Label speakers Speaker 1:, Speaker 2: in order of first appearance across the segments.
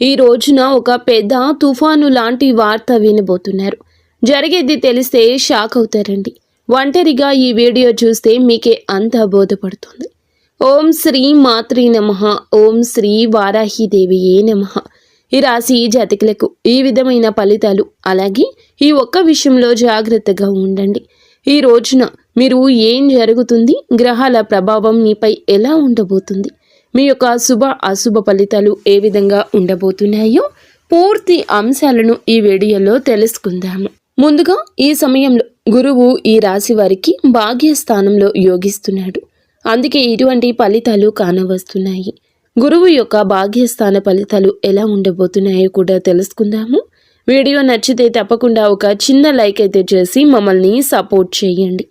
Speaker 1: ఈ రోజున ఒక పెద్ద తుఫాను లాంటి వార్త వినబోతున్నారు. జరిగేది తెలిస్తే షాక్ అవుతారండి. ఒంటరిగా ఈ వీడియో చూస్తే మీకే అంతా బోధపడుతుంది. ఓం శ్రీ మాత్రే నమః. ఓం శ్రీ వారాహిదేవియే నమః. ఈ రాశి జాతకులకు ఈ విధమైన ఫలితాలు, అలాగే ఈ ఒక్క విషయంలో జాగ్రత్తగా ఉండండి. ఈ రోజున మీరు ఏం జరుగుతుంది, గ్రహాల ప్రభావం మీపై ఎలా ఉండబోతుంది, మీ యొక్క శుభ అశుభ ఫలితాలు ఏ విధంగా ఉండబోతున్నాయో పూర్తి అంశాలను ఈ వీడియోలో తెలుసుకుందాము. ముందుగా ఈ సమయంలో గురువు ఈ రాశి వారికి భాగ్యస్థానంలో యోగిస్తున్నాడు. అందుకే ఇటువంటి ఫలితాలు కానవస్తున్నాయి. గురువు యొక్క భాగ్యస్థాన ఫలితాలు ఎలా ఉండబోతున్నాయో కూడా తెలుసుకుందాము. వీడియో నచ్చితే తప్పకుండా ఒక చిన్న లైక్ అయితే చేసి మమ్మల్ని సపోర్ట్ చేయండి.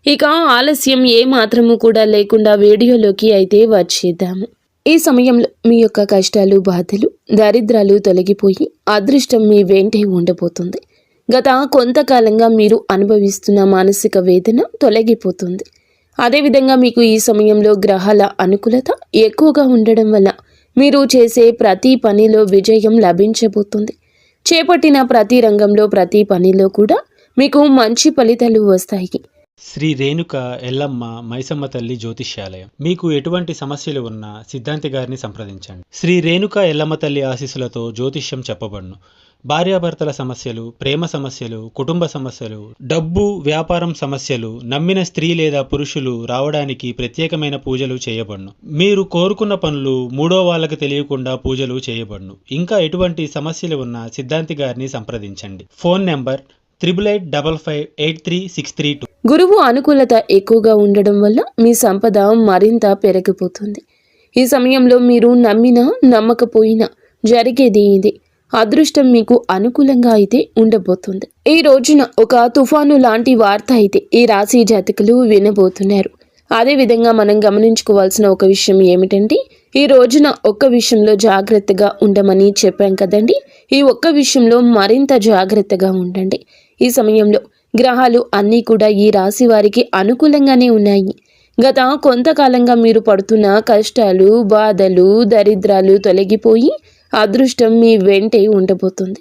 Speaker 1: ఇక ఆలస్యం ఏ మాత్రము కూడా లేకుండా వీడియోలోకి అయితే వచ్చేద్దాము. ఈ సమయంలో మీ యొక్క కష్టాలు, బాధలు, దరిద్రాలు తొలగిపోయి అదృష్టం మీ వెంటే ఉండబోతుంది. గత కొంతకాలంగా మీరు అనుభవిస్తున్న మానసిక వేదన తొలగిపోతుంది. అదేవిధంగా మీకు ఈ సమయంలో గ్రహాల అనుకూలత ఎక్కువగా ఉండడం వల్ల మీరు చేసే ప్రతి పనిలో విజయం లభించబోతుంది. చేపట్టిన ప్రతి రంగంలో, ప్రతి పనిలో కూడా మీకు మంచి ఫలితాలు వస్తాయి.
Speaker 2: శ్రీ రేణుక ఎల్లమ్మ మైసమ్మ తల్లి జ్యోతిష్యాలయం. మీకు ఎటువంటి సమస్యలు ఉన్నా సిద్ధాంతి గారిని సంప్రదించండి. శ్రీ రేణుక ఎల్లమ్మ తల్లి ఆశీస్సులతో జ్యోతిష్యం చెప్పబడును. భార్యాభర్తల సమస్యలు, ప్రేమ సమస్యలు, కుటుంబ సమస్యలు, డబ్బు, వ్యాపారం సమస్యలు, నమ్మిన స్త్రీ లేదా పురుషులు రావడానికి ప్రత్యేకమైన పూజలు చేయబడును. మీరు కోరుకున్న పనులు మూడో వాళ్ళకి తెలియకుండా పూజలు చేయబడును. ఇంకా ఎటువంటి సమస్యలు ఉన్నా సిద్ధాంతి గారిని సంప్రదించండి. Phone number 8855836332.
Speaker 1: గురువు అనుకూలత ఎక్కువగా ఉండడం వల్ల మీ సంపద మరింత పెరిగిపోతుంది. ఈ సమయంలో మీరు నమ్మినా నమ్మకపోయినా జరిగేది ఇది. అదృష్టం మీకు అనుకూలంగా అయితే ఉండబోతుంది. ఈ రోజున ఒక తుఫాను లాంటి వార్త అయితే ఈ రాశి జాతకులు వినబోతున్నారు. అదేవిధంగా మనం గమనించుకోవాల్సిన ఒక విషయం ఏమిటంటే, ఈ రోజున ఒక్క విషయంలో జాగ్రత్తగా ఉండమని చెప్పాం కదండి. ఈ ఒక్క విషయంలో మరింత జాగ్రత్తగా ఉండండి. ఈ సమయంలో గ్రహాలు అన్నీ కూడా ఈ రాశి వారికి అనుకూలంగానే ఉన్నాయి. గత కొంతకాలంగా మీరు పడుతున్న కష్టాలు, బాధలు, దరిద్రాలు తొలగిపోయి అదృష్టం మీ వెంటే ఉండబోతుంది.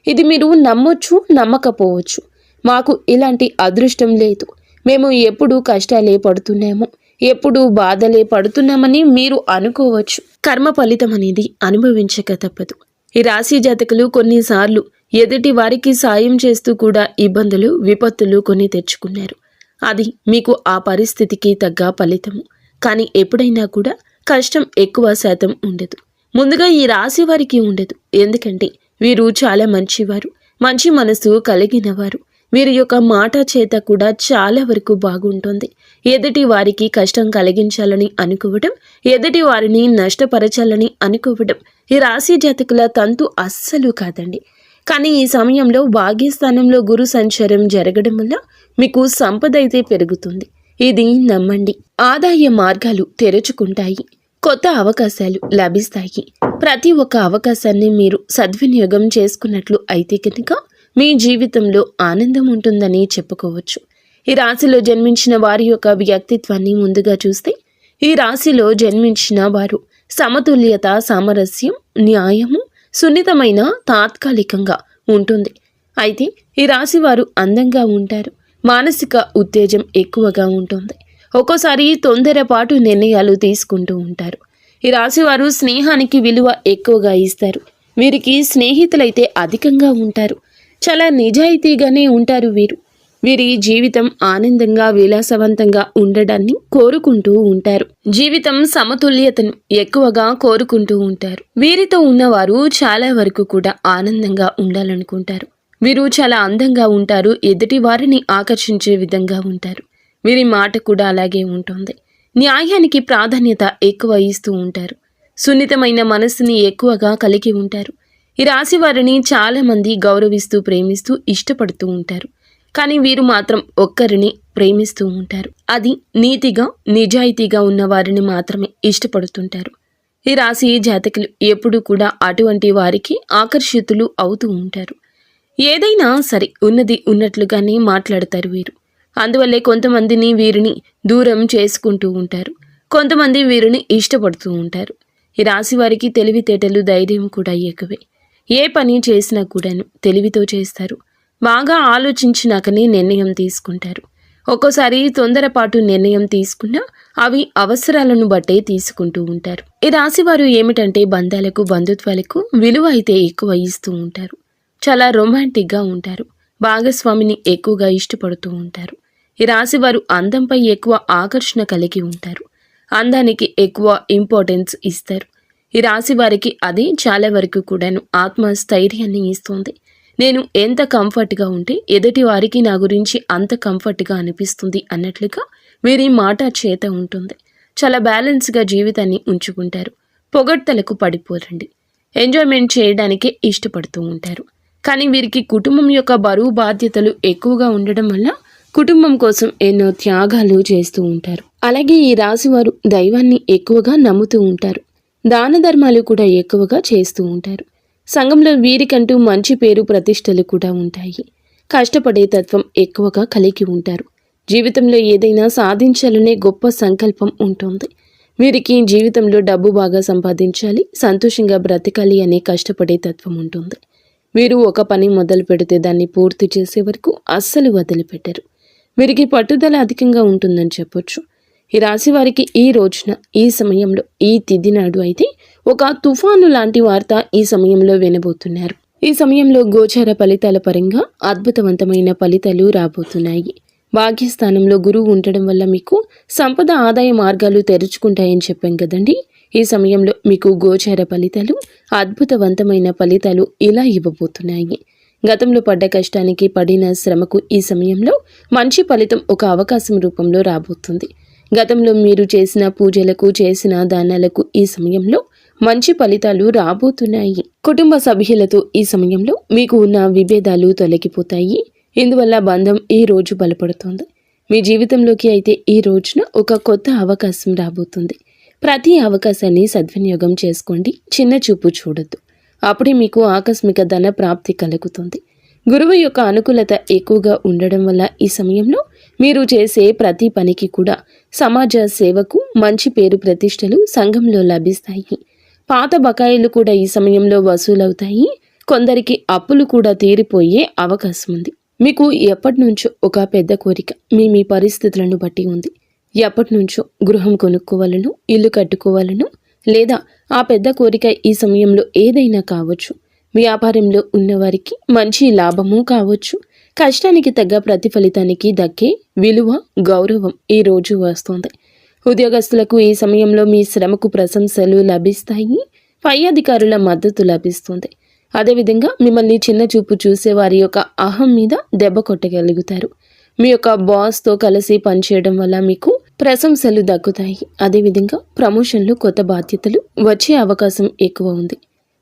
Speaker 1: ఇది మీరు నమ్మొచ్చు, నమ్మకపోవచ్చు. మాకు ఇలాంటి అదృష్టం లేదు, మేము ఎప్పుడు కష్టాలే పడుతున్నాము, ఎప్పుడు బాధలే పడుతున్నామని మీరు అనుకోవచ్చు. కర్మ ఫలితం అనేది అనుభవించక తప్పదు. ఈ రాశి జాతకులు కొన్నిసార్లు ఎదుటి వారికి సాయం చేస్తూ కూడా ఇబ్బందులు, విపత్తులు కొని తెచ్చుకున్నారు. అది మీకు ఆ పరిస్థితికి తగ్గ ఫలితము. కానీ ఎప్పుడైనా కూడా కష్టం ఎక్కువ శాతం ఉండదు. ముందుగా ఈ రాశి వారికి ఉండదు. ఎందుకంటే వీరు చాలా మంచివారు, మంచి మనసు కలిగినవారు. వీరి యొక్క మాట చేత కూడా చాలా వరకు బాగుంటుంది. ఎదుటి వారికి కష్టం కలిగించాలని అనుకోవడం, ఎదుటి వారిని నష్టపరచాలని అనుకోవడం ఈ రాశి జాతకుల తంతు అస్సలు కాదండి. కానీ ఈ సమయంలో భాగ్యస్థానంలో గురు సంచారం జరగడం వల్ల మీకు సంపద అయితే పెరుగుతుంది. ఇది నమ్మండి. ఆదాయ మార్గాలు తెరుచుకుంటాయి. కొత్త అవకాశాలు లభిస్తాయి. ప్రతి ఒక్క అవకాశాన్ని మీరు సద్వినియోగం చేసుకున్నట్లు అయితే కనుక మీ జీవితంలో ఆనందం ఉంటుందని చెప్పుకోవచ్చు. ఈ రాశిలో జన్మించిన వారి యొక్క వ్యక్తిత్వాన్ని ముందుగా చూస్తే, ఈ రాశిలో జన్మించిన వారు సమతుల్యత, సామరస్యం, న్యాయము, సున్నితమైన తాత్కాలికంగా ఉంటుంది. అయితే ఈ రాశి వారు అందంగా ఉంటారు. మానసిక ఉత్తేజం ఎక్కువగా ఉంటుంది. ఒక్కోసారి తొందరపాటు నిర్ణయాలు తీసుకుంటూ ఉంటారు. ఈ రాశి వారు స్నేహానికి విలువ ఎక్కువగా ఇస్తారు. వీరికి స్నేహితులైతే అధికంగా ఉంటారు. చాలా నిజాయితీగానే ఉంటారు వీరు. వీరి జీవితం ఆనందంగా, విలాసవంతంగా ఉండడాన్ని కోరుకుంటూ ఉంటారు. జీవితం సమతుల్యతను ఎక్కువగా కోరుకుంటూ ఉంటారు. వీరితో ఉన్నవారు చాలా వరకు కూడా ఆనందంగా ఉండాలనుకుంటారు. వీరు చాలా అందంగా ఉంటారు. ఎదుటి వారిని ఆకర్షించే విధంగా ఉంటారు. వీరి మాట కూడా అలాగే ఉంటుంది. న్యాయానికి ప్రాధాన్యత ఎక్కువ ఇస్తూ ఉంటారు. సున్నితమైన మనస్సుని ఎక్కువగా కలిగి ఉంటారు. ఈ రాశి వారిని చాలా మంది గౌరవిస్తూ, ప్రేమిస్తూ, ఇష్టపడుతూ ఉంటారు. కానీ వీరు మాత్రం ఒక్కరిని ప్రేమిస్తూ ఉంటారు. అది నీతిగా, నిజాయితీగా ఉన్న వారిని మాత్రమే ఇష్టపడుతుంటారు. ఈ రాశి జాతకులు ఎప్పుడూ కూడా అటువంటి వారికి ఆకర్షితులు అవుతూ ఉంటారు. ఏదైనా సరే ఉన్నది ఉన్నట్లుగానే మాట్లాడతారు వీరు. అందువల్లే కొంతమందిని వీరిని దూరం చేసుకుంటూ ఉంటారు. కొంతమంది వీరిని ఇష్టపడుతూ ఉంటారు. ఈ రాశి వారికి తెలివితేటలు, ధైర్యం కూడా ఎక్కువే. ఏ పని చేసినా కూడాను తెలివితో చేస్తారు. బాగా ఆలోచించినాకనే నిర్ణయం తీసుకుంటారు. ఒక్కోసారి తొందరపాటు నిర్ణయం తీసుకున్నా అవి అవసరాలను బట్టే తీసుకుంటూ ఉంటారు. ఈ రాశివారు ఏమిటంటే బంధాలకు, బంధుత్వాలకు విలువ అయితే ఎక్కువ ఇస్తూ ఉంటారు. చాలా రొమాంటిక్గా ఉంటారు. భాగస్వామిని ఎక్కువగా ఇష్టపడుతూ ఉంటారు. ఈ రాశివారు అందంపై ఎక్కువ ఆకర్షణ కలిగి ఉంటారు. అందానికి ఎక్కువ ఇంపార్టెన్స్ ఇస్తారు. ఈ రాశి వారికి అది చాలా వరకు కూడాను ఆత్మస్థైర్యాన్ని ఇస్తుంది. నేను ఎంత కంఫర్ట్గా ఉంటే ఎదుటి వారికి నా గురించి అంత కంఫర్ట్గా అనిపిస్తుంది అన్నట్లుగా వీరి మాట చేత ఉంటుంది. చాలా బ్యాలెన్స్గా జీవితాన్ని ఉంచుకుంటారు. పొగడ్తలకు పడిపోరండి. ఎంజాయ్మెంట్ చేయడానికే ఇష్టపడుతూ ఉంటారు. కానీ వీరికి కుటుంబం యొక్క బరువు బాధ్యతలు ఎక్కువగా ఉండడం వల్ల కుటుంబం కోసం ఎన్నో త్యాగాలు చేస్తూ ఉంటారు. అలాగే ఈ రాశివారు దైవాన్ని ఎక్కువగా నమ్ముతూ ఉంటారు. దాన ధర్మాలు కూడా ఎక్కువగా చేస్తూ ఉంటారు. సంఘంలో వీరికంటూ మంచి పేరు, ప్రతిష్టలు కూడా ఉంటాయి. కష్టపడే తత్వం ఎక్కువగా కలిగి ఉంటారు. జీవితంలో ఏదైనా సాధించాలనే గొప్ప సంకల్పం ఉంటుంది. వీరికి జీవితంలో డబ్బు బాగా సంపాదించాలి, సంతోషంగా బ్రతకాలి అనే కష్టపడే తత్వం ఉంటుంది. వీరు ఒక పని మొదలు పెడితే దాన్ని పూర్తి చేసే వరకు అస్సలు వదిలిపెట్టరు. వీరికి పట్టుదల అధికంగా ఉంటుందని చెప్పొచ్చు. ఈ రాశి వారికి ఈ రోజున, ఈ సమయంలో, ఈ తిథి నాడు అయితే ఒక తుఫాను లాంటి వార్త ఈ సమయంలో వినబోతున్నారు. ఈ సమయంలో గోచార ఫలితాల పరంగా అద్భుతవంతమైన ఫలితాలు రాబోతున్నాయి. భాగ్యస్థానంలో గురువు ఉండడం వల్ల మీకు సంపద, ఆదాయ మార్గాలు తెరుచుకుంటాయని చెప్పాం కదండి. ఈ సమయంలో మీకు గోచార ఫలితాలు, అద్భుతవంతమైన ఫలితాలు ఇలా ఇవ్వబోతున్నాయి. గతంలో పడ్డ కష్టానికి, పడిన శ్రమకు ఈ సమయంలో మంచి ఫలితం ఒక అవకాశం రూపంలో రాబోతుంది. గతంలో మీరు చేసిన పూజలకు, చేసిన దానాలకు ఈ సమయంలో మంచి ఫలితాలు రాబోతున్నాయి. కుటుంబ సభ్యులతో ఈ సమయంలో మీకు ఉన్న విభేదాలు తొలగిపోతాయి. ఇందువల్ల బంధం ఈ రోజు బలపడుతుంది. మీ జీవితంలోకి అయితే ఈ రోజున ఒక కొత్త అవకాశం రాబోతుంది. ప్రతి అవకాశాన్ని సద్వినియోగం చేసుకోండి. చిన్న చూపు చూడొద్దు. అప్పుడే మీకు ఆకస్మిక ధన ప్రాప్తి కలుగుతుంది. గురువు యొక్క అనుకూలత ఎక్కువగా ఉండడం వల్ల ఈ సమయంలో మీరు చేసే ప్రతి పనికి కూడా సమాజ సేవకు మంచి పేరు, ప్రతిష్టలు సంఘంలో లభిస్తాయి. పాత బకాయిలు కూడా ఈ సమయంలో వసూలవుతాయి. కొందరికి అప్పులు కూడా తీరిపోయే అవకాశం ఉంది. మీకు ఎప్పటి నుంచో ఒక పెద్ద కోరిక మీ పరిస్థితులను బట్టి ఉంది. ఎప్పటి నుంచో గృహం కొనుక్కోవాలను, ఇల్లు కట్టుకోవాలను, లేదా ఆ పెద్ద కోరిక ఈ సమయంలో ఏదైనా కావచ్చు. వ్యాపారంలో ఉన్నవారికి మంచి లాభము కావచ్చు. కష్టానికి తగ్గ ప్రతిఫలితానికి దక్కే విలువ, గౌరవం ఈ రోజు వస్తుంది. ఉద్యోగస్తులకు ఈ సమయంలో మీ శ్రమకు ప్రశంసలు లభిస్తాయి. పై అధికారుల మద్దతు లభిస్తుంది. అదేవిధంగా మిమ్మల్ని చిన్న చూపు చూసే వారి యొక్క అహం మీద దెబ్బ కొట్టగలుగుతారు. మీ యొక్క బాస్తో కలిసి పనిచేయడం వల్ల మీకు ప్రశంసలు దక్కుతాయి. అదేవిధంగా ప్రమోషన్లు, కొత్త బాధ్యతలు వచ్చే అవకాశం ఎక్కువ ఉంది.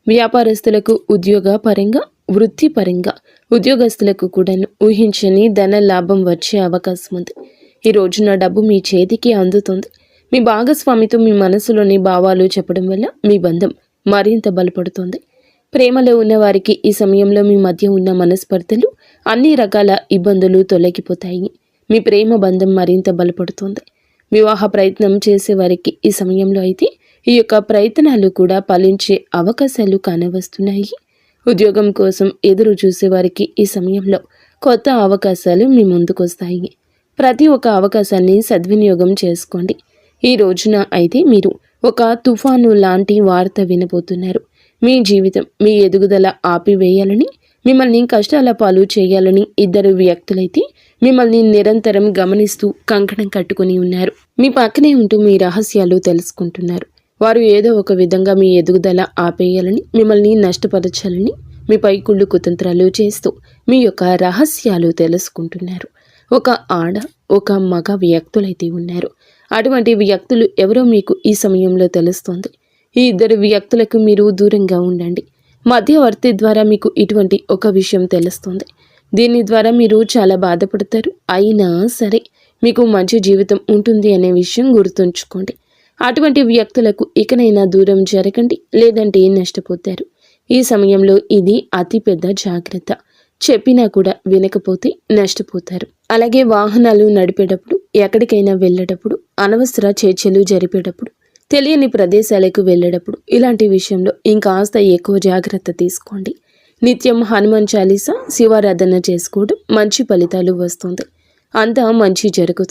Speaker 1: వ్యాపారస్తులకు ఉద్యోగ పరంగా, వృత్తిపరంగా ఉద్యోగస్తులకు కూడా ఊహించని ధన లాభం వచ్చే అవకాశం ఉంది. ఈ రోజున డబ్బు మీ చేతికి అందుతుంది. మీ భాగస్వామితో మీ మనసులోని భావాలు చెప్పడం వల్ల మీ బంధం మరింత బలపడుతుంది. ప్రేమలో ఉన్నవారికి ఈ సమయంలో మీ మధ్య ఉన్న మనస్పర్ధలు, అన్ని రకాల ఇబ్బందులు తొలగిపోతాయి. మీ ప్రేమ బంధం మరింత బలపడుతుంది. వివాహ ప్రయత్నం చేసేవారికి ఈ సమయంలో అయితే ఈ యొక్క ప్రయత్నాలు కూడా ఫలించే అవకాశాలు కానవస్తున్నాయి. ఉద్యోగం కోసం ఎదురు చూసేవారికి ఈ సమయంలో కొత్త అవకాశాలు మీ ముందుకొస్తాయి. ప్రతి ఒక్క అవకాశాన్ని సద్వినియోగం చేసుకోండి. ఈ రోజున అయితే మీరు ఒక తుఫాను లాంటి వార్త వినబోతున్నారు. మీ జీవితం, మీ ఎదుగుదల ఆపివేయాలని, మిమ్మల్ని కష్టాల పాలు చేయాలని ఇద్దరు వ్యక్తులైతే మిమ్మల్ని నిరంతరం గమనిస్తూ కంకణం కట్టుకుని ఉన్నారు. మీ పక్కనే ఉంటూ మీ రహస్యాలు తెలుసుకుంటున్నారు. వారు ఏదో ఒక విధంగా మీ ఎదుగుదల ఆపేయాలని, మిమ్మల్ని నష్టపరచాలని మీపై కుళ్ళు కుతంత్రాలు చేస్తూ మీ యొక్క రహస్యాలు తెలుసుకుంటున్నారు. ఒక ఆడ, ఒక మగ వ్యక్తులైతే ఉన్నారు. అటువంటి వ్యక్తులు ఎవరో మీకు ఈ సమయంలో తెలుస్తోంది. ఈ ఇద్దరు వ్యక్తులకు మీరు దూరంగా ఉండండి. మధ్యవర్తి ద్వారా మీకు ఇటువంటి ఒక విషయం తెలుస్తుంది. దీని ద్వారా మీరు చాలా బాధపడతారు. అయినా సరే మీకు మంచి జీవితం ఉంటుంది అనే విషయం గుర్తుంచుకోండి. అటువంటి వ్యక్తులకు ఇకనైనా దూరం జరగండి, లేదంటే నష్టపోతారు. ఈ సమయంలో ఇది అతి పెద్ద జాగ్రత్త. చెప్పినా కూడా వినకపోతే నష్టపోతారు. అలాగే వాహనాలు నడిపేటప్పుడు, ఎక్కడికైనా వెళ్ళేటప్పుడు, అనవసర చర్చలు జరిపేటప్పుడు తెలియని ప్రదేశాలకు వెళ్ళేటప్పుడు ఇలాంటి విషయంలో ఇంకాస్త ఎక్కువ జాగ్రత్త తీసుకోండి. నిత్యం హనుమాన్ చాలీసా శివారాధన చేసుకోవడం మంచి ఫలితాలు వస్తుంది. అంతా మంచి జరుగుతుంది.